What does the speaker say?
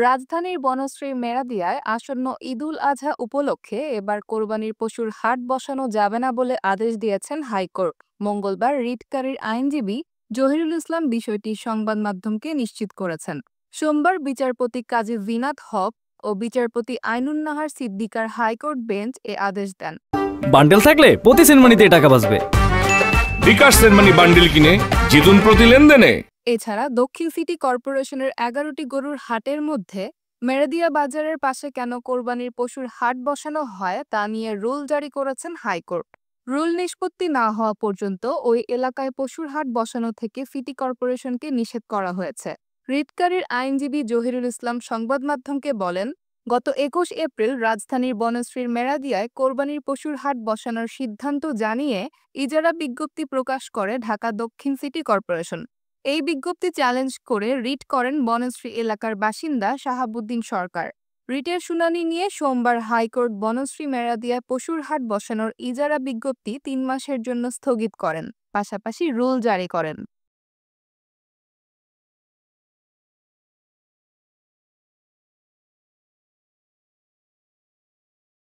রাজধানীর বনশ্রী মেরাদিয়ায় আসন্ন ঈদুল আজহা উপলক্ষে এবার কোরবানির পশুর হাট বসানো যাবে না বলে আদেশ দিয়েছেন হাইকোর্ট। মঙ্গলবার রিটকারীর আইনজীবী জহিরুল ইসলাম বিষয়টি সংবাদ মাধ্যমকে নিশ্চিত করেছেন। সোমবার বিচারপতি কাজী জিনাত হক ও বিচারপতি আইনুন নাহার সিদ্দিকার হাইকোর্ট বেঞ্চ এ আদেশ দেন। বান্ডেল থাকলে প্রতি সেনমানিতে টাকা বাঁচবে। বিকাশ সেনমানি বান্ডেল কিনে জিতুন প্রতি লেনদেনে। এছাড়া দক্ষিণ সিটি কর্পোরেশনের 11টি গরুর হাটের মধ্যে মেরাদিয়া বাজারের পাশে কেন কোরবানির পশুর হাট বসানো হয় তা নিয়ে রুল জারি করেছেন হাইকোর্ট। রুল নিষ্পত্তি না হওয়া পর্যন্ত ওই এলাকায় পশুর হাট বসানো থেকে সিটি কর্পোরেশনকে নিষেধ করা হয়েছে। রিটকারীর আইনজীবী জহিরুল ইসলাম সংবাদ মাধ্যমকে বলেন, গত 21 এপ্রিল রাজধানীর বনশ্রীর মেরাদিয়ায় কোরবানির পশুর হাট বসানোর সিদ্ধান্ত জানিয়ে ইজারা বিজ্ঞপ্তি প্রকাশ করে ঢাকা দক্ষিণ সিটি কর্পোরেশন। এই বিজ্ঞপ্তি চ্যালেঞ্জ করে রিট করেন বনশ্রী এলাকার বাসিন্দা শাহাবুদ্দিন সরকার। রিটের শুনানি নিয়ে সোমবার হাইকোর্ট বনশ্রী মেরাদিয়ায় পশুর হাট বসানোর ইজারা বিজ্ঞপ্তি 3 মাসের জন্য স্থগিত করেন, পাশাপাশি রুল জারি করেন।